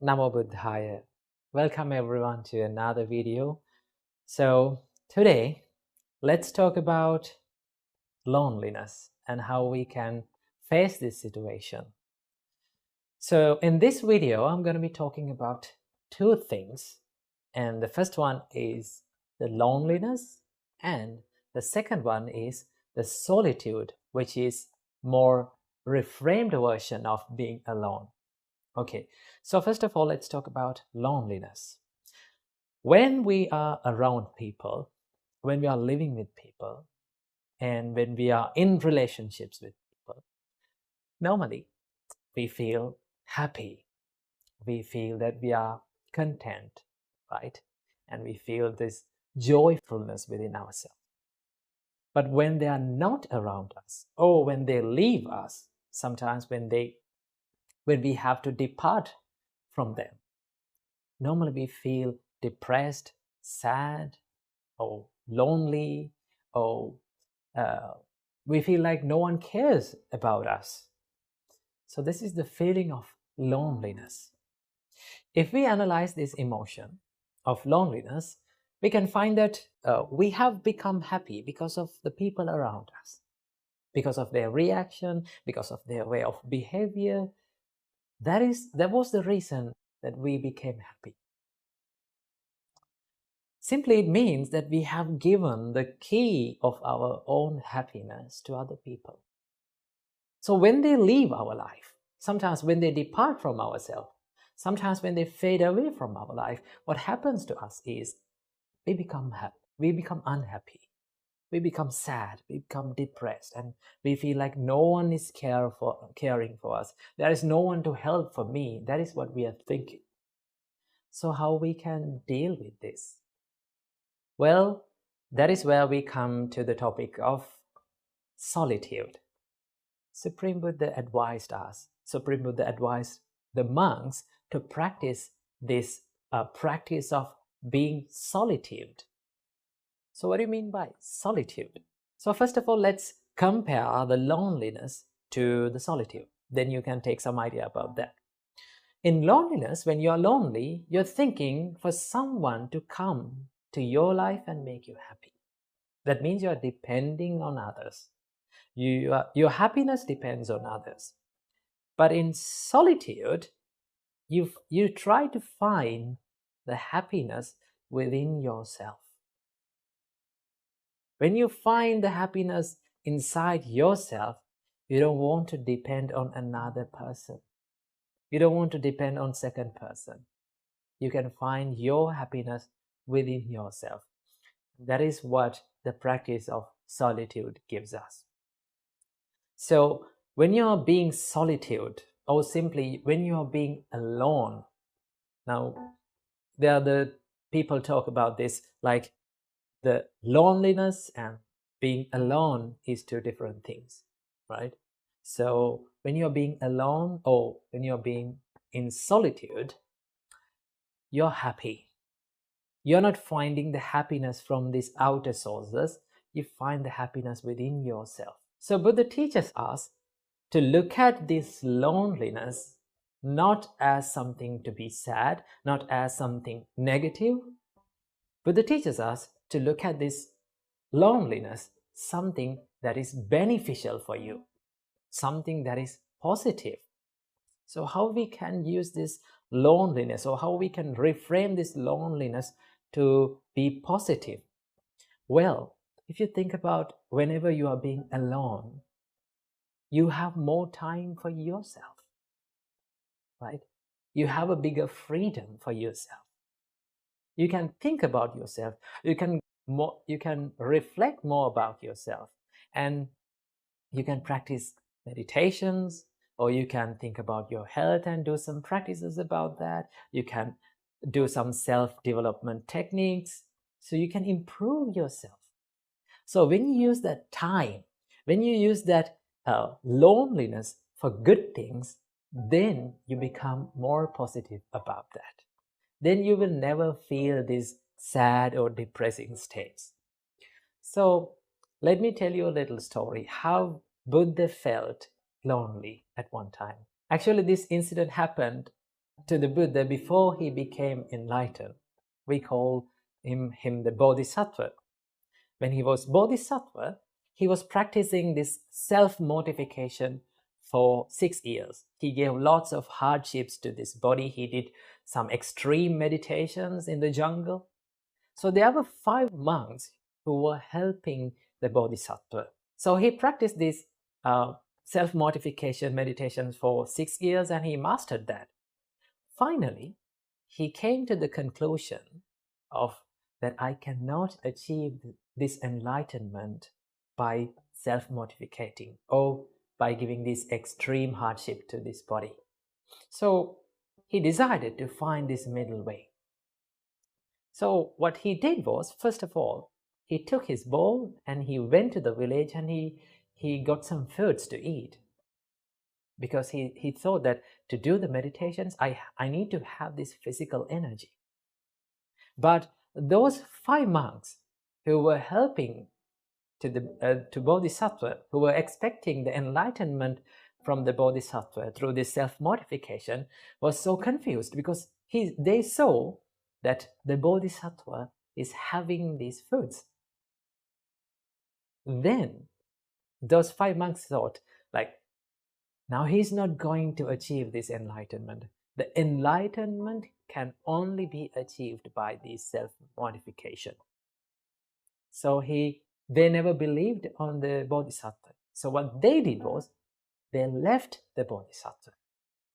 Namo Buddhaya. Welcome everyone to another video. So today, let's talk about loneliness and how we can face this situation. So in this video, I'm going to be talking about two things. And the first one is the loneliness, and the second one is the solitude, which is more reframed version of being alone. Okay, so first of all, let's talk about loneliness. When we are around people, when we are living with people, and when we are in relationships with people, normally we feel happy. We feel that we are content, right? And we feel this joyfulness within ourselves. But when they are not around us, or when they leave us, sometimes when we have to depart from them, normally we feel depressed, sad, or lonely, or we feel like no one cares about us. So this is the feeling of loneliness. If we analyze this emotion of loneliness, we can find that we have become happy because of the people around us, because of their reaction, because of their way of behavior. That was the reason that we became happy. Simply it means that we have given the key of our own happiness to other people. So when they leave our life, sometimes when they depart from ourselves, sometimes when they fade away from our life, what happens to us is we become unhappy, we become sad, we become depressed, and we feel like no one is caring for us. There is no one to help for me. That is what we are thinking. So how we can deal with this? Well, that is where we come to the topic of solitude. Supreme Buddha advised us, Supreme Buddha advised the monks to practice this practice of being solitude. So what do you mean by solitude? So first of all, let's compare the loneliness to the solitude. Then you can take some idea about that. In loneliness, when you're lonely, you're thinking for someone to come to your life and make you happy. That means you're depending on others. Your happiness depends on others. But in solitude, you try to find the happiness within yourself. When you find the happiness inside yourself, you don't want to depend on another person. You don't want to depend on second person. You can find your happiness within yourself. That is what the practice of solitude gives us. So when you're being solitude, or simply when you're being alone, now there are the people talk about this like the loneliness and being alone is two different things, right? So when you're being alone or when you're being in solitude, you're happy. You're not finding the happiness from these outer sources. You find the happiness within yourself. So Buddha teaches us to look at this loneliness not as something to be sad, not as something negative. Buddha teaches us to look at this loneliness something that is beneficial for you, something that is positive. So how we can use this loneliness, or how we can reframe this loneliness to be positive? Well, if you think about whenever you are being alone, you have more time for yourself, right? You have a bigger freedom for yourself. You can think about yourself. You can reflect more about yourself, and you can practice meditations, or you can think about your health and do some practices about that. You can do some self-development techniques, so you can improve yourself. So when you use that time, when you use that loneliness for good things, then you become more positive about that. Then you will never feel these sad or depressing states. So let me tell you a little story how Buddha felt lonely at one time. Actually, this incident happened to the Buddha before he became enlightened. We call him the Bodhisattva. When he was Bodhisattva, he was practicing this self-mortification for 6 years. He gave lots of hardships to this body. He did some extreme meditations in the jungle. So there were 5 monks who were helping the Bodhisattva. So he practiced this self-mortification meditations for 6 years, and he mastered that. Finally, he came to the conclusion of that I cannot achieve this enlightenment by self-mortificating or by giving this extreme hardship to this body. So he decided to find this middle way. So what he did was, first of all, he took his bowl and he went to the village and he got some foods to eat. Because he thought that to do the meditations, I need to have this physical energy. But those 5 monks who were helping to Bodhisattva, who were expecting the enlightenment from the Bodhisattva through this self-mortification, was so confused because they saw that the Bodhisattva is having these foods. Then those 5 monks thought, like, now he's not going to achieve this enlightenment. The enlightenment can only be achieved by this self-mortification. So they never believed on the Bodhisattva. So what they did was, they left the Bodhisattva.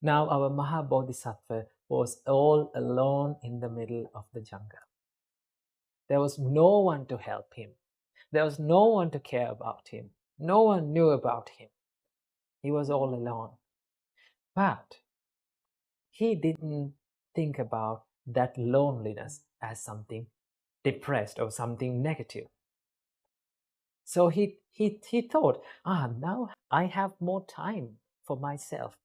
Now our Maha Bodhisattva was all alone in the middle of the jungle. There was no one to help him. There was no one to care about him. No one knew about him. He was all alone. But he didn't think about that loneliness as something depressed or something negative. So he thought, now I have more time for myself.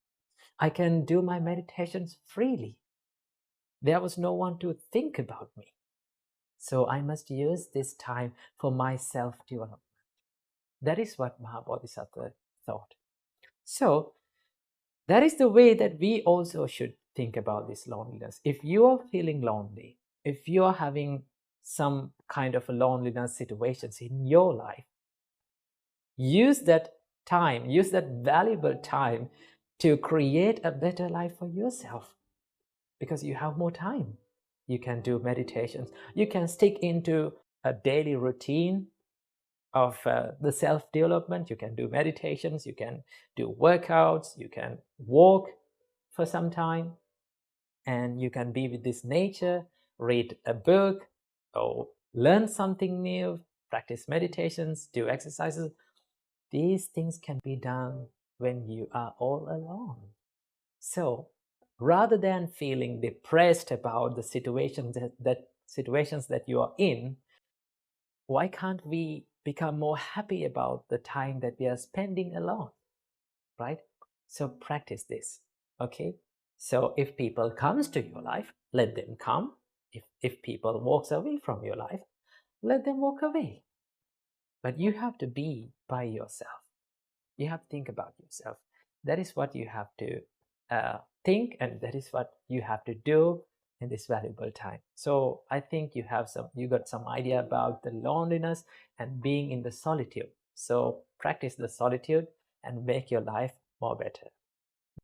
I can do my meditations freely. There was no one to think about me. So I must use this time for my self-development. That is what Mahabodhisattva thought. So that is the way that we also should think about this loneliness. If you are feeling lonely, if you are having some kind of a loneliness situations in your life, use that time, use that valuable time to create a better life for yourself, because you have more time. You can do meditations. You can stick into a daily routine of the self-development. You can do meditations. You can do workouts. You can walk for some time. And you can be with this nature, read a book, or learn something new, practice meditations, do exercises. These things can be done when you are all alone. So rather than feeling depressed about the situations that you are in, why can't we become more happy about the time that we are spending alone, right? So practice this, okay? So if people comes to your life, let them come. If people walks away from your life, let them walk away. But you have to be by yourself. You have to think about yourself. That is what you have to think, and that is what you have to do in this valuable time. So I think you got some idea about the loneliness and being in the solitude. So practice the solitude and make your life more better.